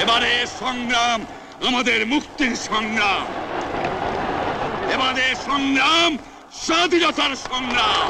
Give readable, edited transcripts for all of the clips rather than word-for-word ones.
এবারে সংগ্রাম আমাদের মুক্তির সংগ্রাম, এবারে সংগ্রাম স্বাধীনতার সংগ্রাম।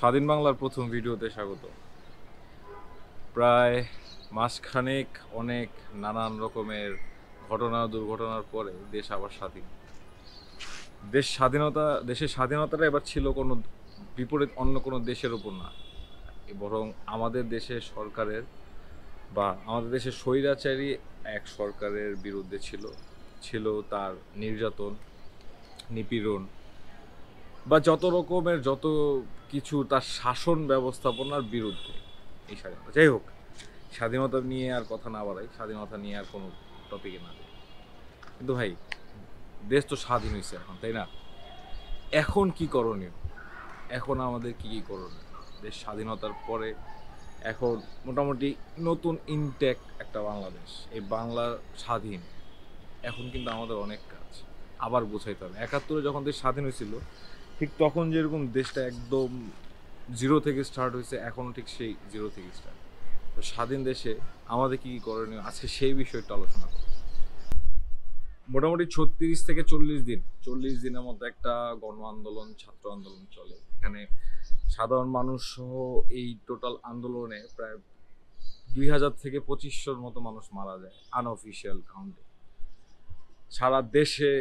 স্বাধীন বাংলার প্রথম ভিডিওতে স্বাগত। প্রায় মাসখানেক অনেক নানান রকমের ঘটনা দুর্ঘটনার পরে দেশ আবার স্বাধীন। দেশের স্বাধীনতাটা এবার ছিল কোনো বিপরীত অন্য কোনো দেশের উপর না, বরং আমাদের দেশের সরকারের বা আমাদের দেশের স্বৈরাচারী এক সরকারের বিরুদ্ধে ছিল তার নির্যাতন, নিপীড়ন বা যত রকমের যত কিছু তার শাসন ব্যবস্থাপনার বিরুদ্ধে এই স্বাধীনতা। যাই হোক, স্বাধীনতা নিয়ে আর কথা না বাড়াই, স্বাধীনতা নিয়ে আর কোনো টপিকে না যাই। কিন্তু ভাই, দেশ তো স্বাধীন হয়েছে এখন, তাই না? এখন কি করণীয়? এখন আমাদের কি করণীয়? দেশ স্বাধীনতার পরে এখন মোটামুটি নতুন ইনটেক একটা বাংলাদেশ, এই বাংলা স্বাধীন। এখন কিন্তু আমাদের অনেক কাজ আবার গোছাইতে হবে। ৭১ যখন দেশ স্বাধীন হয়েছিল ঠিক তখন যেরকম দেশটা একদম জিরো থেকে স্টার্ট হয়েছে, এখনও ঠিক সেই জিরো থেকে স্টার্ট। তো স্বাধীন দেশে আমাদের কী করণীয়, আজকে সেই বিষয়টা আলোচনা করব। মোটামুটি ৩৬ থেকে ৪০ দিনের মধ্যে একটা গণ আন্দোলন, ছাত্র আন্দোলন চলে। এখানে সাধারণ মানুষ সহ এই টোটাল আন্দোলনে প্রায় ২০০০ থেকে ২৫০০ মতো মানুষ মারা যায় আনঅফিসিয়াল কাউন্টে। সারা দেশে,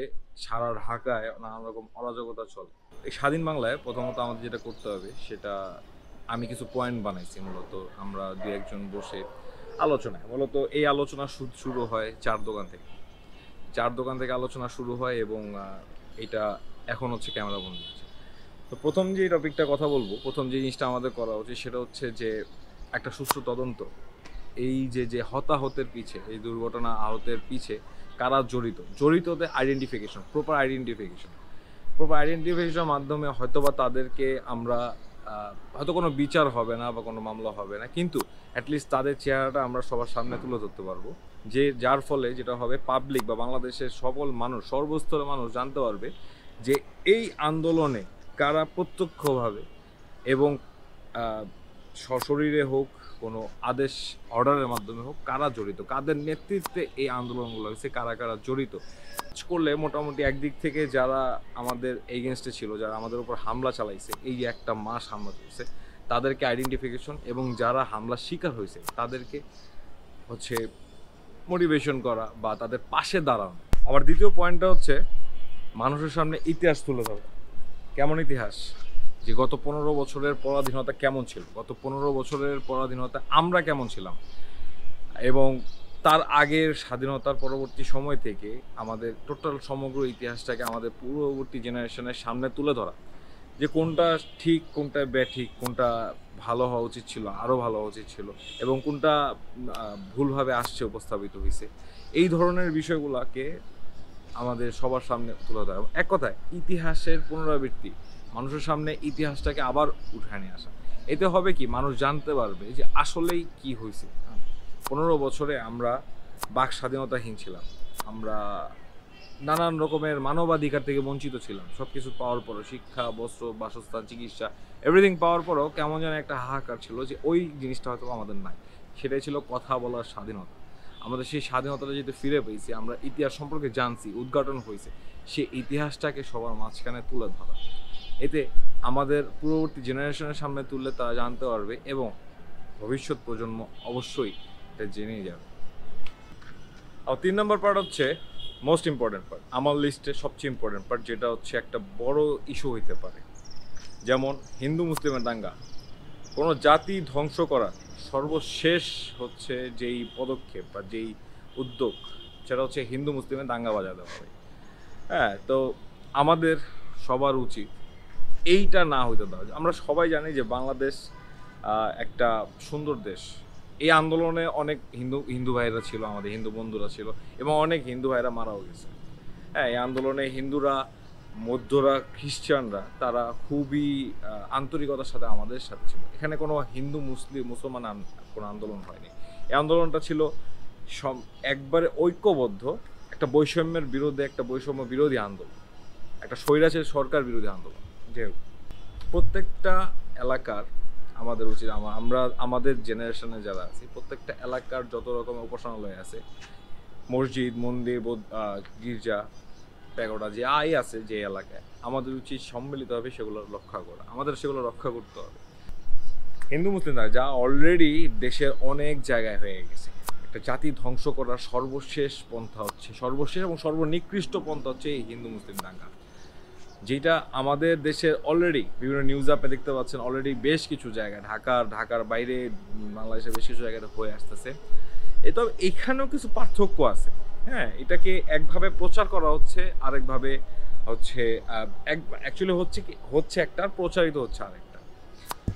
সারা ঢাকায় নানান রকম অরাজকতা চলে। এই স্বাধীন বাংলায় প্রথমত আমাদের যেটা করতে হবে সেটা, আমি কিছু পয়েন্ট বানাইছি। মূলত আমরা দু একজন বসে আলোচনায়, মূলত এই আলোচনা শুরু হয় চার দোকান থেকে আলোচনা শুরু হয় এবং এটা এখন হচ্ছে ক্যামেরা বন্ধ আছে। তো প্রথম যে টপিকটা কথা বলবো, প্রথম যে জিনিসটা আমাদের করা উচিত সেটা হচ্ছে যে একটা সুষ্ঠু তদন্ত। এই যে হতাহতের পিছে, এই দুর্ঘটনা আহতের পিছে কারা জড়িতদের আইডেন্টিফিকেশন, প্রপার আইডেন্টিফিকেশনের মাধ্যমে হয়তোবা তাদেরকে আমরা হয়তো কোনো বিচার হবে না বা কোনো মামলা হবে না, কিন্তু অ্যাটলিস্ট তাদের চেহারাটা আমরা সবার সামনে তুলে ধরতে পারবো, যার ফলে যেটা হবে পাবলিক বা বাংলাদেশের সকল মানুষ, সর্বস্তরের মানুষ জানতে পারবে যে এই আন্দোলনে কারা প্রত্যক্ষভাবে এবং সশরীরে হোক, কোনো আদেশ অর্ডারের মাধ্যমে হোক, কারা জড়িত, কাদের নেতৃত্বে এই আন্দোলনগুলো হয়েছে, কারা জড়িত করলে মোটামুটি একদিক থেকে যারা আমাদের এগেনস্টে ছিল, যারা আমাদের উপর হামলা চালাইছে, এই একটা মাস হামলা চলছে, তাদেরকে আইডেন্টিফিকেশন এবং যারা হামলার শিকার হয়েছে তাদেরকে হচ্ছে মোটিভেশন করা বা তাদের পাশে দাঁড়ানো। আবার দ্বিতীয় পয়েন্টটা হচ্ছে মানুষের সামনে ইতিহাস তুলে ধরা। কেমন ইতিহাস? যে গত 15 বছরের পরাধীনতা কেমন ছিল, গত 15 বছরের পরাধীনতা আমরা কেমন ছিলাম, এবং তার আগের স্বাধীনতার পরবর্তী সময় থেকে আমাদের টোটাল সমগ্র ইতিহাসটাকে আমাদের পূর্ববর্তী জেনারেশনের সামনে তুলে ধরা, যে কোনটা ঠিক, কোনটা ব্যাঠিক, কোনটা ভালো হওয়া উচিত ছিল, আরও ভালো হওয়া উচিত ছিল, এবং কোনটা ভুলভাবে আসছে, উপস্থাপিত হয়েছে। এই ধরনের বিষয়গুলোকে আমাদের সবার সামনে তুলে ধরা। এক কথায় ইতিহাসের পুনরাবৃত্তি, মানুষের সামনে ইতিহাসটাকে আবার উঠায় নিয়ে আসা। এতে হবে কি, মানুষ জানতে পারবে যে আসলেই কি হয়েছে। 15 বছরে আমরা বাক স্বাধীনতাহীন ছিলাম, আমরা নানান রকমের মানবাধিকার থেকে বঞ্চিত ছিলাম। সব কিছু পাওয়ার পরও, শিক্ষা, বস্ত্র, বাসস্থান, চিকিৎসা, এভরিথিং পাওয়ার পরও কেমন যেন একটা হাহাকার ছিল যে ওই জিনিসটা হয়তো আমাদের নাই। সেটাই ছিল কথা বলার স্বাধীনতা। আমাদের সেই স্বাধীনতাটা যেহেতু ফিরে পেয়েছি, আমরা ইতিহাস সম্পর্কে জানছি, উদ্ঘাটন হয়েছে, সেই ইতিহাসটাকে সবার মাঝখানে তুলে ধরা। এতে আমাদের পূর্ববর্তী জেনারেশনের সামনে তুললে তারা জানতে পারবে, এবং ভবিষ্যৎ প্রজন্ম অবশ্যই এটা জেনেই যাবে। আর 3 নম্বর পার্ট হচ্ছে মোস্ট ইম্পর্টেন্ট পার্ট, আমার লিস্টে সবচেয়ে ইম্পর্টেন্ট পার্ট, যেটা হচ্ছে একটা বড় ইস্যু হইতে পারে। যেমন হিন্দু মুসলিমের দাঙ্গা। কোনো জাতি ধ্বংস করার সর্বশেষ হচ্ছে যেই পদক্ষেপ বা যেই উদ্যোগ, সেটা হচ্ছে হিন্দু মুসলিমের দাঙ্গা বাজাতে হবে। হ্যাঁ, তো আমাদের সবার উচিত এইটা না হইতে দেওয়া। আমরা সবাই জানি যে বাংলাদেশ একটা সুন্দর দেশ। এই আন্দোলনে অনেক হিন্দু ভাইরা ছিল, আমাদের হিন্দু বন্ধুরা ছিল, এবং অনেক হিন্দু ভাইরা মারাও গেছে। হ্যাঁ, এই আন্দোলনে হিন্দুরা, মধ্যরা, খ্রিস্টানরা, তারা খুবই আন্তরিকতার সাথে আমাদের সাথে ছিল। এখানে কোনো হিন্দু মুসলমান কোনো আন্দোলন হয়নি। এই আন্দোলনটা ছিল একবারে ঐক্যবদ্ধ, একটা বৈষম্যের বিরুদ্ধে, একটা বৈষম্য বিরোধী আন্দোলন, একটা স্বৈরাচারী সরকার বিরোধী আন্দোলন। যে প্রত্যেকটা এলাকার আমাদের উচিত, আমরা আমাদের জেনারেশনে যারা আছি, প্রত্যেকটা এলাকার যত রকমের উপাসনালয় আছে, মসজিদ, মন্দির, গির্জা, প্যাগোডা, যে আছে যে এলাকায়, আমাদের উচিত সম্মিলিতভাবে সেগুলো রক্ষা করা। আমাদের সেগুলো রক্ষা করতে হবে। হিন্দু মুসলিমরা যা অলরেডি দেশের অনেক জায়গায় হয়ে গেছে, একটা জাতি ধ্বংস করার সর্বশেষ পন্থা হচ্ছে, সর্বশেষ এবং সর্বনিকৃষ্ট পন্থা হচ্ছে এই হিন্দু মুসলিম দাঙ্গা, যেটা আমাদের দেশের অলরেডি বিভিন্ন নিউজ আপে দেখতে পাচ্ছেন, অলরেডি বেশ কিছু জায়গায়, ঢাকার বাইরে, বাংলাদেশের বেশ কিছু জায়গায় হয়ে আসতেছে। তবে এখানেও কিছু পার্থক্য আছে। হ্যাঁ, এটাকে একভাবে প্রচার করা হচ্ছে, আরেকভাবে হচ্ছে অ্যাকচুয়ালি হচ্ছে একটা, প্রচারিত হচ্ছে আরেকটা।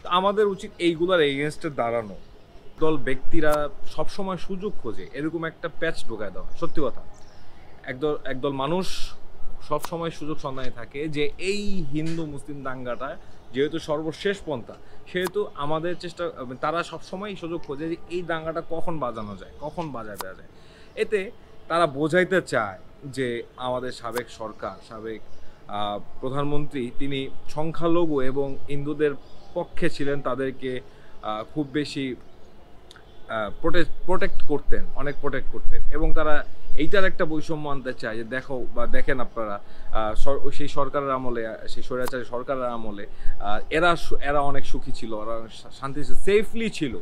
তো আমাদের উচিত এইগুলোর এগেনস্টে দাঁড়ানো। ব্যক্তিরা সবসময় সুযোগ খোঁজে এরকম একটা প্যাচ ঢোকায় দেওয়া। সত্যি কথা, একদল মানুষ সব সময় সুযোগ সন্ধানে থাকে যে এই হিন্দু মুসলিম দাঙ্গাটা যেহেতু সর্বশেষ পন্থা, সেহেতু আমাদের তারা সবসময় সুযোগ খোঁজে যে এই দাঙ্গাটা কখন বাজানো যায়, কখন বাজায় দেওয়া যায়। এতে তারা বোঝাইতে চায় যে আমাদের সাবেক প্রধানমন্ত্রী, তিনি সংখ্যালঘু এবং হিন্দুদের পক্ষে ছিলেন, তাদেরকে খুব বেশি প্রোটেক্ট করতেন, অনেক প্রোটেক্ট করতেন, এবং তারা এইটার একটা বৈষম্য আনতে চায় যে দেখেন আপনারা, সেই সরকারের আমলে, সেই স্বৈরাচারী সরকারের আমলে এরা অনেক সুখী ছিল, ওরা শান্তি সেফলি ছিল,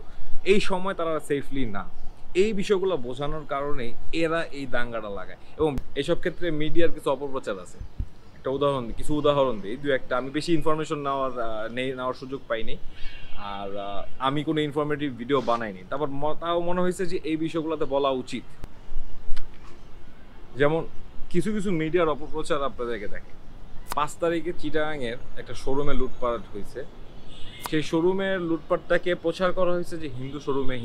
এই সময় তারা সেফলি না। এই বিষয়গুলো বোঝানোর কারণে এরা এই দাঙ্গাটা লাগায়। এবং এসব ক্ষেত্রে মিডিয়ার কিছু অপপ্রচার আছে। কিছু উদাহরণ দিই, একটা। আমি বেশি ইনফরমেশন নেওয়ার সুযোগ পাইনি, আর আমি কোনো ইনফরমেটিভ ভিডিও বানাইনি। তাও মনে হয়েছে যে এই বিষয়গুলোতে বলা উচিত। যেমন কিছু মিডিয়ার অপপ্রচার আপনাদেরকে দেখে। 5 তারিখে চিটাগাংয়ের একটা শোরুমে লুটপাট হয়েছে। সেই শোরুমের লুটপাটটাকে প্রচার করা হয়েছে যে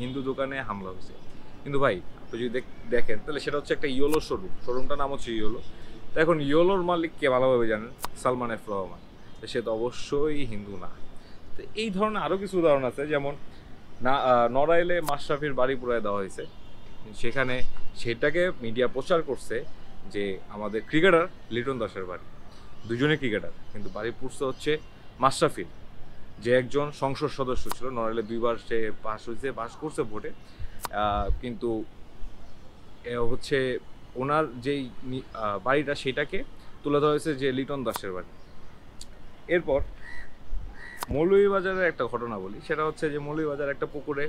হিন্দু দোকানে হামলা হয়েছে। কিন্তু ভাই, আপনি যদি দেখেন, তাহলে সেটা হচ্ছে একটা ইয়োলো শোরুমটার নাম হচ্ছে ইয়োলো। তো এখন ইয়োলোর মালিককে ভালোভাবে জানেন, সালমান এফ রহমান। সে তো অবশ্যই হিন্দু না। তো এই ধরনের আরও কিছু উদাহরণ আছে। যেমন নড়াইলে মাশরাফির বাড়ি পুরায় দেওয়া হয়েছে, সেটাকে মিডিয়া প্রচার করছে যে আমাদের ক্রিকেটার লিটন দাসের বাড়ি। দুজনে ক্রিকেটার, কিন্তু বাড়ি পুড়ছে হচ্ছে মাশরাফির, যে একজন সংসদ সদস্য ছিল। নড়াইলে 2বার সে পাস করছে ভোটে, কিন্তু হচ্ছে ওনার যেই বাড়িটা, সেটাকে তুলে ধরা হয়েছে যে লিটন দাসের বাড়ি। এরপর মৌলভীবাজারের একটা ঘটনা বলি। সেটা হচ্ছে যে মৌলভীবাজার একটা পুকুরে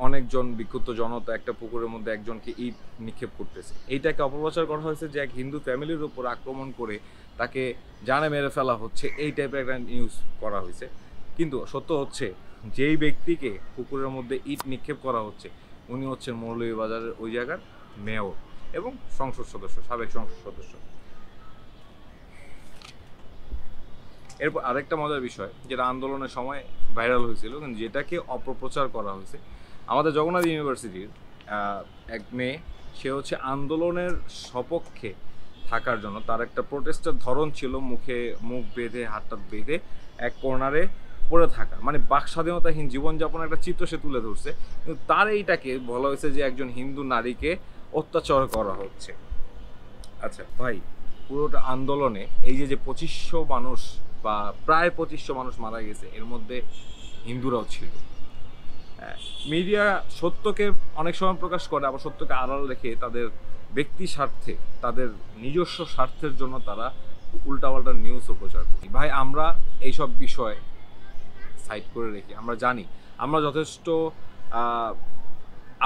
অনেকজন বিক্ষুব্ধ জনতা একটা পুকুরের মধ্যে একজনকে ইট নিক্ষেপ করতেছে। এইটাকে অপপ্রচার করা হয়েছে যে এক হিন্দু ফ্যামিলির উপর আক্রমণ করে তাকে জানে মেরে ফেলা হচ্ছে, এই টাইপের একটা নিউজ করা হয়েছে। কিন্তু সত্য হচ্ছে যেই ব্যক্তিকে পুকুরের মধ্যে ইট নিক্ষেপ করা হচ্ছে উনি হচ্ছেন মৌলভীবাজারের ওই জায়গার মেয়র এবং সংসদ সদস্য, সাবেক সংসদ সদস্য। এরপর আরেকটা মজার বিষয় যেটা আন্দোলনের সময় ভাইরাল হয়েছিল কিন্তু যেটাকে অপপ্রচার করা হয়েছে, আমাদের জগন্নাথ ইউনিভার্সিটির এক মেয়ে, সে হচ্ছে আন্দোলনের সপক্ষে থাকার জন্য তার একটা প্রোটেস্টের ধরন ছিল মুখ বেঁধে হাতটা বেঁধে এক কর্নারে পড়ে থাকা, মানে বাক স্বাধীনতাহীন জীবনযাপনের একটা চিত্র সে তুলে ধরছে। কিন্তু তার এইটাকে বলা হয়েছে যে একজন হিন্দু নারীকে অত্যাচার করা হচ্ছে। আচ্ছা ভাই, পুরোটা আন্দোলনে এই যে 2500 মানুষ বা প্রায় 2500 মানুষ মারা গেছে, এর মধ্যে হিন্দুরাও ছিল। মিডিয়া সত্যকে অনেক সময় প্রকাশ করে, আবার সত্যকে আড়াল রেখে তাদের ব্যক্তি স্বার্থে, তাদের নিজস্ব স্বার্থের জন্য তারা উল্টাপাল্টা নিউজও প্রচার করে। ভাই আমরা এইসব বিষয় সাইড করে রেখে আমরা জানি আমরা যথেষ্ট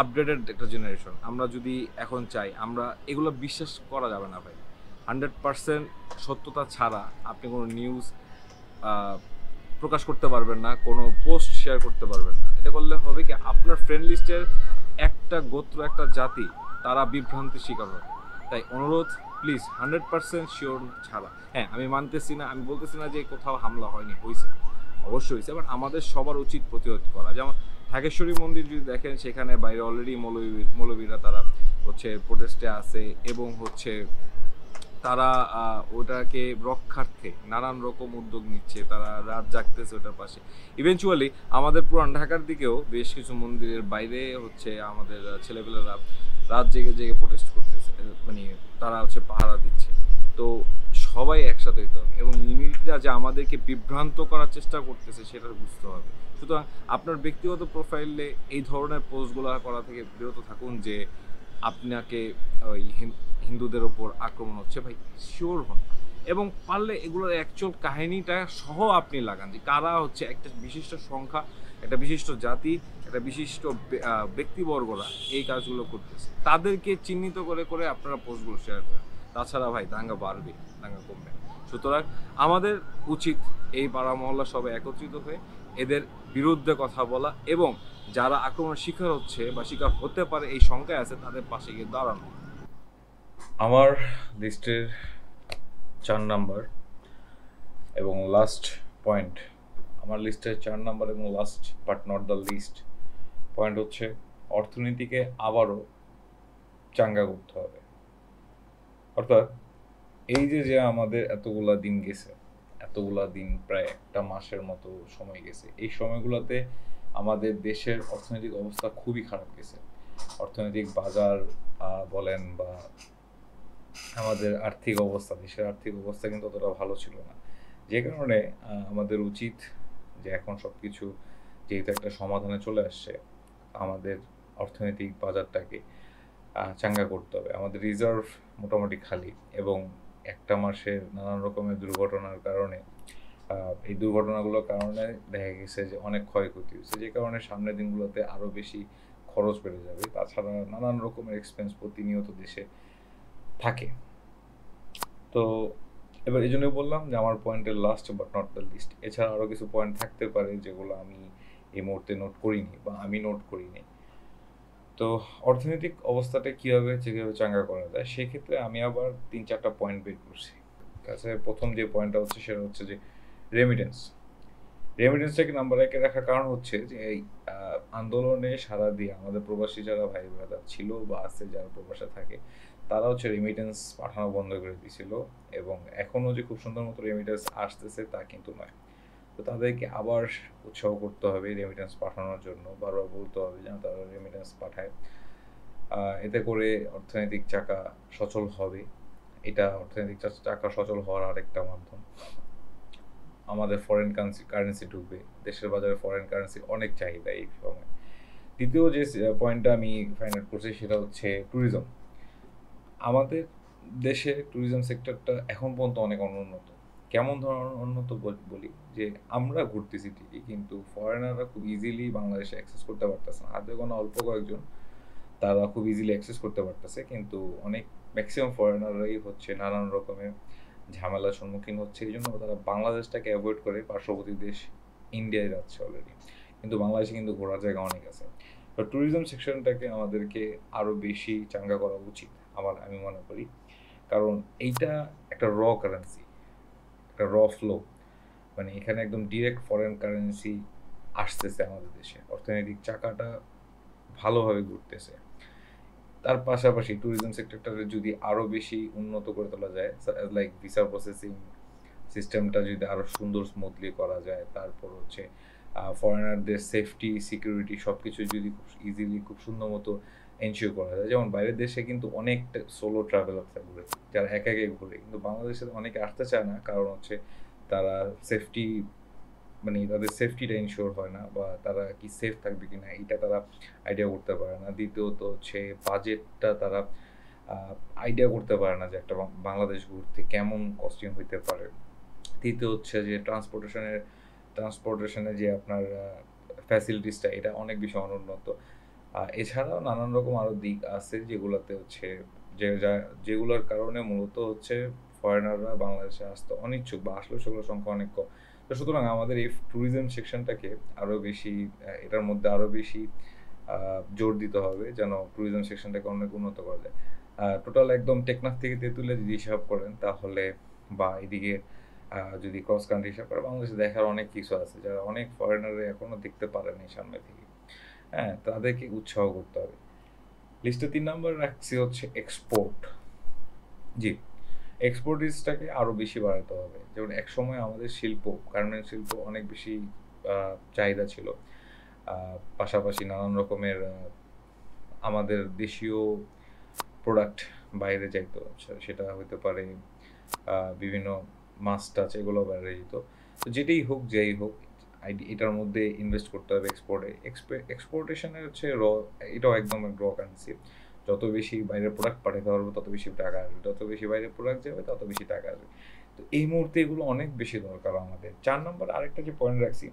আপডেটেড একটা জেনারেশন। আমরা যদি এখন চাই, আমরা এগুলো বিশ্বাস করা যাবে না ভাই। 100% সত্যতা ছাড়া আপনি কোনো নিউজ প্রকাশ করতে পারবেন না, কোনো পোস্ট শেয়ার করতে পারবেন না। এটা করলে হবে কি, আপনার ফ্রেন্ড লিস্টের একটা গোত্র, একটা জাতি তারা বিভ্রান্তির শিকার হবে। তাই অনুরোধ, প্লিজ 100% শিওর ছাড়া। হ্যাঁ, আমি মানতেছি না, আমি বলতেছি না যে কোথাও হামলা হয়নি, হয়েছে, অবশ্যই হয়েছে, বাট আমাদের সবার উচিত প্রতিরোধ করা। যেমন ঢাকেশ্বরী মন্দির যদি দেখেন, সেখানে বাইরে অলরেডি মৌলবীরা তারা হচ্ছে প্রোটেস্টে আছে এবং হচ্ছে তারা ওটাকে রক্ষার্থে নানান রকম উদ্যোগ নিচ্ছে, তারা রাত জাগতেছে ওটার পাশে। ইভেনচুয়ালি আমাদের পুরান ঢাকার দিকেও বেশ কিছু মন্দিরের বাইরে হচ্ছে আমাদের ছেলেপেলেরা রাত জেগে জেগে প্রোটেস্ট করতেছে, মানে তারা হচ্ছে পাহারা দিচ্ছে। তো সবাই একসাথে হইতে হবে এবং ইউনিটিটা যে আমাদেরকে বিভ্রান্ত করার চেষ্টা করতেছে সেটা বুঝতে হবে। সুতরাং আপনার ব্যক্তিগত প্রোফাইলে এই ধরনের পোস্টগুলো করা থেকে বিরত থাকুন যে আপনাকে ওই হিন্দুদের ওপর আক্রমণ হচ্ছে। ভাই শিওর হন এবং পারলে এগুলোর অ্যাকচুয়াল কাহিনীটা সহ আপনি লাগান যে কারা হচ্ছে একটা বিশিষ্ট সংখ্যা, একটা বিশিষ্ট জাতি, একটা বিশিষ্ট ব্যক্তিবর্গরা এই কাজগুলো করতেছে, তাদেরকে চিহ্নিত করে করে আপনারা পোস্টগুলো শেয়ার করেন। তাছাড়া ভাই দাঙ্গা বাড়বে, দাঙ্গা কমবে। সুতরাং আমাদের উচিত এই পাড়া মহল্লা সবাই একত্রিত হয়ে এদের বিরুদ্ধে কথা বলা এবং যারা আক্রমণের শিকার হচ্ছে বা শিকার হতে পারে এই শঙ্কায় আছে তাদের পাশে গিয়ে দাঁড়ানো। আমার লিস্টের 4 নাম্বার এবং লাস্ট পয়েন্ট, আমার লিস্টের 4 নাম্বার এবং last but not the least point হচ্ছে অর্থনীতিকে আবারও চাঙ্গা করতে হবে। অর্থাৎ এই যে আমাদের এতগুলা দিন গেছে, এতগুলা দিন প্রায় একটা মাসের মতো সময় গেছে, এই সময়গুলোতে আমাদের দেশের অর্থনৈতিক অবস্থা খুবই খারাপ গেছে। অর্থনৈতিক বাজার বলেন বা আমাদের আর্থিক অবস্থা, দেশের আর্থিক অবস্থা কিন্তু অতটা ভালো ছিল না। যে কারণে আমাদের উচিত যে এখন সব কিছু যেহেতু একটা সমাধানে চলে আসছে, আমাদের অর্থনৈতিক বাজারটাকে চাঙ্গা করতে হবে। আমাদের রিজার্ভ মোটামুটি খালি এবং একটা মাসের নানান রকমের দুর্ঘটনার কারণে এই দুর্ঘটনাগুলোর কারণে দেখা গেছে যে অনেক ক্ষয়ক্ষতি হয়েছে, যে কারণে সামনের দিনগুলোতে আরও বেশি খরচ বেড়ে যাবে। তাছাড়া নানান রকমের এক্সপেন্স প্রতিনিয়ত দেশে থাকে। তো এবার এই জন্যই বললাম যে আমার পয়েন্টের last but not the least. এছাড়া আরও কিছু পয়েন্ট থাকতে পারে যেগুলো আমি এই মুহূর্তে নোট করিনি বা আমি নোট করিনি। তো অর্থনৈতিক অবস্থাটা কীভাবে চাঙ্গা করা যায় সেক্ষেত্রে আমি আবার 3-4টা পয়েন্ট বের করছি। কাছে প্রথম যে পয়েন্টটা হচ্ছে সেটা হচ্ছে যে রেমিটেন্সটাকে নাম্বার 1-এ রাখার কারণ হচ্ছে যে এই আন্দোলনে সারা দিয়ে আমাদের প্রবাসী যারা ভাই বোনেরা ছিল বা আছে, যারা প্রবাসে থাকে, তারা হচ্ছে রেমিটেন্স পাঠানো বন্ধ করে দিয়েছিল এবং এখনও যে খুব সুন্দর মতো রেমিটেন্স আসতেছে তা কিন্তু নয়। তো তাদেরকে আবার উৎসাহ করতে হবে রেমিটেন্স পাঠানোর জন্য, বারবার বলতে হবে যেন তারা রেমিটেন্স পাঠায়। এতে করে অর্থনৈতিক চাকা সচল হবে। এটা অর্থনৈতিক চাকা সচল হওয়ার আরেকটা মাধ্যম। আমাদের ফরেন কারেন্সি ঢুকবে, দেশের বাজারে ফরেন কারেন্সি অনেক চাহিদা এই সময়। দ্বিতীয় যে পয়েন্টটা আমি ফাইন্ড আউট করছি সেটা হচ্ছে ট্যুরিজম। আমাদের দেশে ট্যুরিজম সেক্টরটা এখন পর্যন্ত অনেক অনুন্নত। কেমন ধরনের উন্নত বলি, যে আমরা ঘুরতেছি ঠিকই, কিন্তু ফরেনাররা খুব ইজিলি বাংলাদেশে অ্যাক্সেস করতে পারতেছে না। হাতে গোনা অল্প কয়েকজন তারা খুব ইজিলি অ্যাক্সেস করতে পারতেছে, কিন্তু অনেক ম্যাক্সিমাম ফরেনাররাই হচ্ছে নানান রকমের ঝামেলার সম্মুখীন হচ্ছে। এই জন্য তারা বাংলাদেশটাকে অ্যাভয়েড করে পার্শ্ববর্তী দেশ ইন্ডিয়ায় যাচ্ছে অলরেডি। কিন্তু বাংলাদেশে কিন্তু ঘোরার জায়গা অনেক আছে। তো ট্যুরিজম সেকশনটাকে আমাদেরকে আরও বেশি চাঙ্গা করা উচিত আমি মনে করি। কারণ এইটা একটা কারেন্সি, একটা ফ্লো। মানে এখানে একদম ডিরেক্ট ফরেন কারেন্সি আসতেছে আমাদের দেশে, অর্থনৈতিক চাকাটা ভালোভাবে ঘুরতেছে। তার পাশাপাশি ট্যুরিজম সেক্টরটাকে যদি আরও বেশি উন্নত করে তোলা যায়, লাইক ভিসা প্রসেসিং সিস্টেমটা যদি আরও সুন্দর স্মুথলি করা যায়, তারপর হচ্ছে ফরেনারদের সেফটি সিকিউরিটি সব কিছু যদি খুব ইজিলি খুব সুন্দর মতো এনশিওর করা যায়। যেমন বাইরের দেশে কিন্তু অনেকটা সোলো ট্রাভেলাররা ঘুরে, যারা একা একে ঘুরে, কিন্তু বাংলাদেশে অনেকে আসতে চায় না, কারণ হচ্ছে তারা সেফটি মানে তাদের সেফটিটা ইনশিওর হয় না, বা তারা কি সেফ থাকবে কিনা এটা তারা আইডিয়া করতে পারে না। দ্বিতীয়ত হচ্ছে বাজেটটা তারা আইডিয়া করতে পারে না যে একটা বাংলাদেশ ঘুরতে কেমন কস্টিং হইতে পারে। তৃতীয় হচ্ছে যে ট্রান্সপোর্টেশনে যে আপনার ফ্যাসিলিটিসটা এটা অনেক বেশি অনুন্নত। এছাড়াও নানান রকম আরও দিক আছে যেগুলোতে হচ্ছে যেগুলোর কারণে মূলত হচ্ছে ফরেনাররা বাংলাদেশে আসতে অনিচ্ছুক, বা আসলে সেগুলোর সংখ্যা অনেক কম। তো সুতরাং আমাদের এই ট্যুরিজম সেকশনটাকে আরও বেশি এটার মধ্যে আরও বেশি জোর দিতে হবে, যেন ট্যুরিজম সেকশনটাকে অনেক উন্নত করা যায়। টোটাল একদম টেকনাফ থেকে তেঁতুলিয়া যদি হিসাব করেন তাহলে, বা এদিকে যদি ক্রস কান্ট্রি হিসাব করে, বাংলাদেশে দেখার অনেক কিছু আছে যারা অনেক ফরেনাররা এখনও দেখতে পারেনি সামনে থেকে। হ্যাঁ, তাদেরকে উৎসাহ করতে হবে। লিস্টে 3 নম্বর রাখছি হচ্ছে এক্সপোর্ট। জি, এক্সপোর্টিসটাকে আরও বেশি বাড়াতে হবে। যেমন এক সময় আমাদের গার্মেন্ট শিল্প অনেক বেশি চাহিদা ছিল। পাশাপাশি নানান রকমের আমাদের দেশীয় প্রোডাক্ট বাইরে যাইতো, সেটা হতে পারে বিভিন্ন মাছ টাছ, এগুলো বাইরে যেত। তো যেটাই হোক যেই হোক, এটার মধ্যে ইনভেস্ট করতে হবে এক্সপোর্টেশনের হচ্ছে এটাও একদম কারেন্সি। যত বেশি বাইরের প্রোডাক্ট পাঠাতে পারবো তত বেশি টাকা আসবে, যত বেশি বাইরের প্রোডাক্ট যাবে তত বেশি টাকা আসবে। তো এই মুহূর্তে এগুলো অনেক বেশি দরকার আমাদের। 4 নম্বর আরেকটা যে পয়েন্ট রাখছি,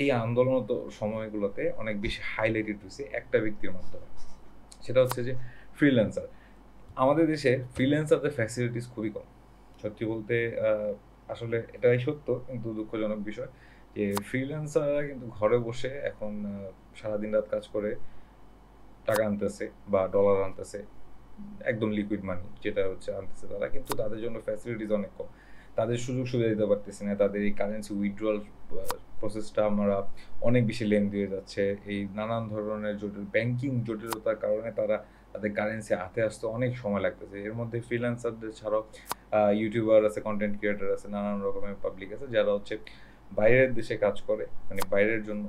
এই আন্দোলনত সময়গুলোতে অনেক বেশি হাইলাইটেড হয়েছে একটা ব্যক্তির মাধ্যমে, সেটা হচ্ছে যে ফ্রিল্যান্সার। আমাদের দেশে ফ্রিল্যান্সারদের ফ্যাসিলিটিস খুবই কম। সত্যি বলতে আসলে এটাই সত্য, কিন্তু দুঃখজনক বিষয় যে ফ্রিল্যান্সাররা কিন্তু ঘরে বসে এখন সারাদিন রাত কাজ করে টাকা আনতেছে বা ডলার আনতেছে, একদম লিকুইড মানি যেটা হচ্ছে আনতেছে তারা, কিন্তু তাদের জন্য ফ্যাসিলিটিস অনেক কম। তাদের সুযোগ সুবিধা দিতে পারতেছি না, তাদের এই কারেন্সি উইথড্রয়াল প্রসেসটা আমরা অনেক বেশি লেন্দি হয়ে যাচ্ছে। এই নানান ধরনের ব্যাংকিং জটিলতার কারণে তাদের কারেন্সি হাতে আসতে অনেক সময় লাগতেছে। এর মধ্যে ফ্রিল্যান্সারদের ছাড়াও ইউটিউবার আছে, কন্টেন্ট ক্রিয়েটার আছে, নানান রকমের পাবলিক আছে যারা হচ্ছে বাইরের দেশে কাজ করে, মানে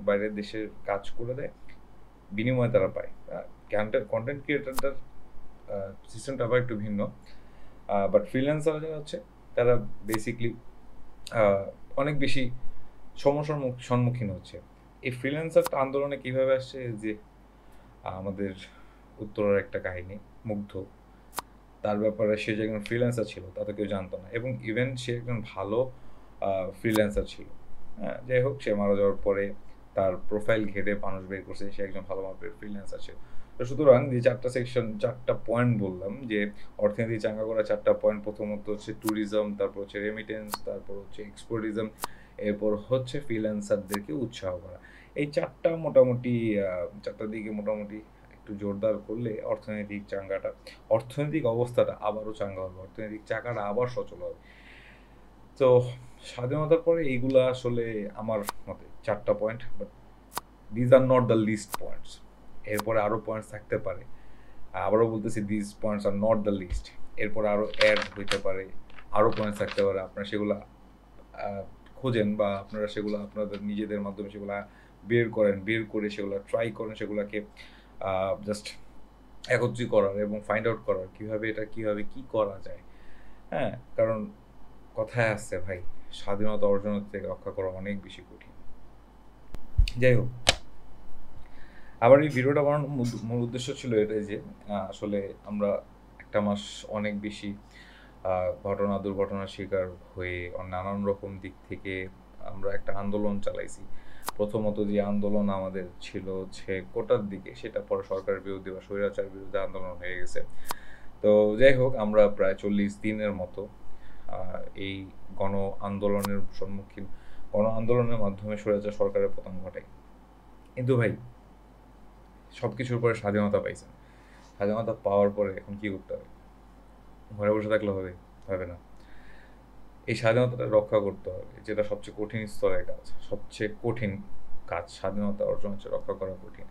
বাইরের দেশের কাজ করে দেয়, বিনিময়ে তারা পায়। কন্টেন্ট ক্রিয়েটারদের সিস্টেমটা আবার একটু ভিন্ন, বাট ফ্রিল্যান্সার যারা হচ্ছে তারা বেসিকলি অনেক বেশি সমস্যার সম্মুখীন হচ্ছে। এই ফ্রিল্যান্সার আন্দোলনে কীভাবে আসছে, যে আমাদের উত্তরের একটা কাহিনী, মুগ্ধ, তার ব্যাপারে সে যে একজন ফ্রিল্যান্সার ছিল তা তো কেউ জানতো না, এবং ইভেন সে একজন ভালো ফ্রিল্যান্সার ছিল। হ্যাঁ, যাই হোক, সে মারা যাওয়ার পরে তার প্রোফাইল ঘেটে মানুষ বের করছে সে একজন ভালো মাপের ফ্রিল্যান্সার ছিল। তো সুতরাং যে 4টা পয়েন্ট বললাম, যে অর্থনীতি চাঙ্গা করা 4টা পয়েন্ট, প্রথমত হচ্ছে ট্যুরিজম, তারপর হচ্ছে রেমিটেন্স, তারপর হচ্ছে এক্সপোর্টিজম, এরপর হচ্ছে ফ্রিল্যান্সারদেরকে উৎসাহ করা। এই 4টার দিকে মোটামুটি একটু জোরদার করলে অর্থনৈতিক অবস্থাটা আবারও চাঙ্গা হবে, অর্থনৈতিক চাকাটা আবার সচল হবে। তো স্বাধীনতার পরে এইগুলা আসলে আমার মতে 4টা point, but these are not the least points. এরপরে আরও পয়েন্টস থাকতে পারে, আবারও বলতেছি these points are not the least. এরপরে আরও অ্যাড হইতে পারে, আরও পয়েন্টস থাকতে পারে, আপনারা সেগুলো খোঁজেন, বা আপনারা সেগুলো আপনাদের নিজেদের মাধ্যমে সেগুলো বের করে সেগুলো ট্রাই করেন, সেগুলোকে জাস্ট একত্রিত করার এবং ফাইন্ড আউট করার কীভাবে কি করা যায়। হ্যাঁ, কারণ কথায় আসছে ভাই, স্বাধীনতা অর্জনের থেকে রক্ষা করা অনেক বেশি কঠিন। যাই হোক, আবার এই ভিডিওটা বানানোর মূল উদ্দেশ্য ছিল এটাই যে আসলে আমরা একটা মাস অনেক বেশি ঘটনা দুর্ঘটনার শিকার হয়ে নানান রকম দিক থেকে আমরা একটা আন্দোলন চালাইছি। প্রথমত যে আন্দোলন আমাদের ছিল হচ্ছে কোটার দিকে, সেটা পরে সরকারের বিরুদ্ধে বা স্বৈরাচার বিরুদ্ধে আন্দোলন হয়ে গেছে। তো যাই হোক, আমরা প্রায় 40 দিনের মতো এই গণ আন্দোলনের সম্মুখীন, গণ আন্দোলনের মাধ্যমে স্বৈরাচার সরকারের পতন ঘটাই। কিন্তু ভাই, সব কিছুর পরে স্বাধীনতা পাইছেন। স্বাধীনতা পাওয়ার পরে এখন কি করতে হবে? ঘরে বসে থাকলে হবে? হবে না। এই স্বাধীনতাটা রক্ষা করতে হবে, যেটা সবচেয়ে কঠিন স্তরের কাজ, সবচেয়ে কঠিন কাজ। স্বাধীনতা অর্জন হচ্ছে রক্ষা করা কঠিন।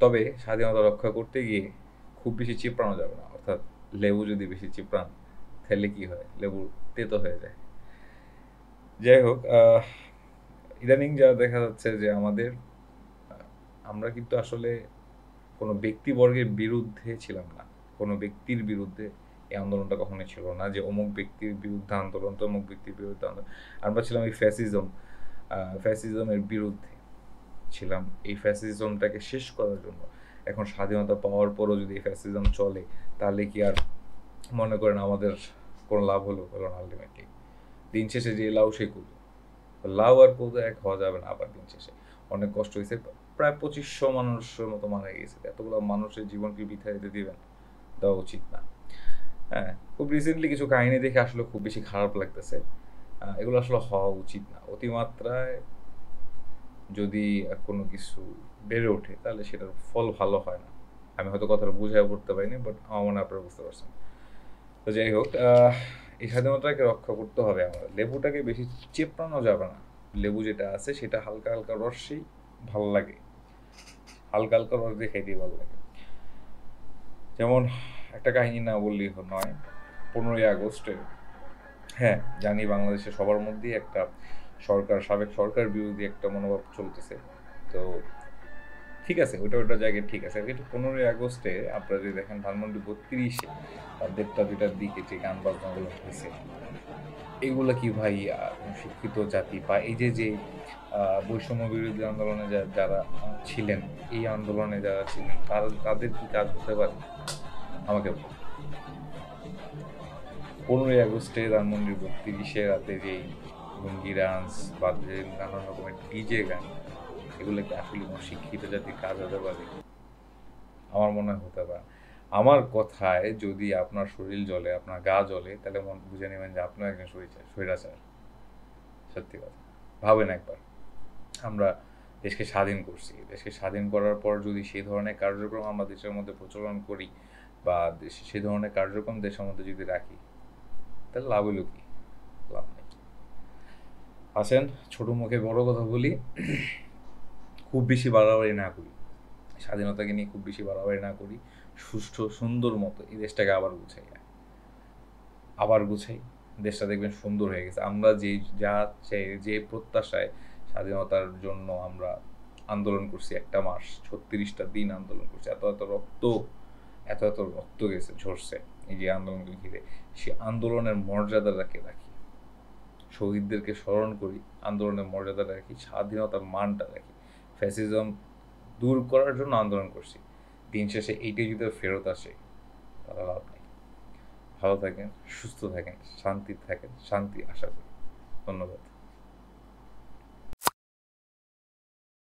তবে স্বাধীনতা রক্ষা করতে গিয়ে খুব বেশি চিপড়ানো যাবে না। অর্থাৎ লেবু যদি বেশি চিপড়ান তাহলে কি হয়? লেবু তেতো হয়ে যায়। যাই হোক, ইদানিং যা দেখা যাচ্ছে যে আমরা কিন্তু আসলে কোনো ব্যক্তিবর্গের বিরুদ্ধে ছিলাম না, কোনো ব্যক্তির বিরুদ্ধে এই আন্দোলনটা কখনোই ছিল না যে অমুক ব্যক্তির বিরুদ্ধে আন্দোলন, তমুক ব্যক্তির বিরুদ্ধে আন্দোলন। আমরা ছিলাম এই ফ্যাসিজমের বিরুদ্ধে ছিলাম, এই ফ্যাসিজমটাকে শেষ করার জন্য। এখন স্বাধীনতা পাওয়ার পরও যদি এই ফ্যাসিজম চলে, তাহলে কি আর মনে করেন আমাদের কোনো লাভ হলো না? আলটিমেটলি দিন শেষে যে লাউ সে কুল, লাউ আর কুল এক হওয়া যাবে না। আবার দিন শেষে অনেক কষ্ট হয়েছে, প্রায় 2500 মানুষের মতো মারা গিয়েছে। এতগুলো মানুষের জীবন কি বৃথা দিতে দিবেন? দেওয়া উচিত না। হ্যাঁ, খুব রিসেন্টলি কিছু কাহিনী দেখে আসলে খুব বেশি খারাপ লাগতেছে। এগুলো আসলে হওয়া উচিত না। অতিমাত্রায় যদি কোনো কিছু বেড়ে ওঠে, তাহলে সেটার ফল ভালো হয় না। আমি হয়তো কথাটা বুঝায় পড়তে পারিনি, বাট আমার মনে হয় আপনারা বুঝতে পারছেন। তো যাই হোক, এই স্বাধীনতাকে রক্ষা করতে হবে। আমরা লেবুটাকে বেশি চেপড়ানো যাবে না। লেবু যেটা আছে সেটা হালকা হালকা রসেই ভালো লাগে, হালকা হালকা রস দিয়ে খাইতেই ভালো লাগে। যেমন একটা কাহিনী না বললেই নয়, 15ই আগস্টে, হ্যাঁ জানি বাংলাদেশে সবার মধ্যেই একটা সাবেক সরকার বিরোধী একটা মনোভাব চলতেছে। তো ঠিক আছে, ওটা জায়গায় ঠিক আছে, কিন্তু 15ই আগস্টে আপনারা যদি দেখেন ধানমন্ডি 32-এ 1:30-2টার দিকে যে গান বাজনাগুলো হয়েছে, এগুলো কি ভাই শিক্ষিত জাতি বা এই যে বৈষম্য বিরোধী আন্দোলনে যারা ছিলেন, এই আন্দোলনে যারা ছিলেন, তাদের কি কাজ হতে পারে? আমাকে 15ই আগস্টে ধানমন্ডির 32-এ রাতে যেই লুঙ্গি ডান্স বা যে নানান রকমের ডিজে গান, এগুলো কি আসলে কোনো শিক্ষিত জাতির কাজ হতে পারে? আমার মনে হয় হতে পারে। আমার কথায় যদি আপনার শরীর জ্বলে, আপনার গা জ্বলে, তাহলে বুঝে নেবেন যে আপনার একজন স্বৈরাচার। সত্যি কথা ভাবেন একবার। আমরা দেশকে স্বাধীন করছি, দেশকে স্বাধীন করার পর যদি সেই ধরনের কার্যক্রম আমরা দেশের মধ্যে প্রচলন করি বা সেই ধরনের কার্যক্রম দেশের মধ্যে যদি রাখি, তাহলে লাভ হলো কি? লাভ নেই। আসেন, ছোট মুখে বড় কথা বলি, খুব বেশি বাড়াবাড়ি না করি, স্বাধীনতাকে নিয়ে খুব বেশি বাড়াবাড়ি না করি, সুষ্ঠু সুন্দর মতো এই দেশটাকে আবার গুছাই। দেশটা দেখবেন সুন্দর হয়ে গেছে। আমরা যে প্রত্যাশায় স্বাধীনতার জন্য আমরা আন্দোলন করছি, একটা মাস 36টা দিন আন্দোলন করছি, এত এত রক্ত গেছে, ঝরছে এই যে আন্দোলনকে ঘিরে, সে আন্দোলনের মর্যাদাটাকে রাখি, শহীদদেরকে স্মরণ করি, আন্দোলনের মর্যাদা রাখি, স্বাধীনতার মানটা রাখি। ফ্যাসিজম দূর করার জন্য আন্দোলন করছি, দিন শেষে এইটাই যদি ফেরত আসে, তাহলে লাভ নেই। ভালো থাকেন, সুস্থ থাকেন, শান্তি আশা করি। ধন্যবাদ।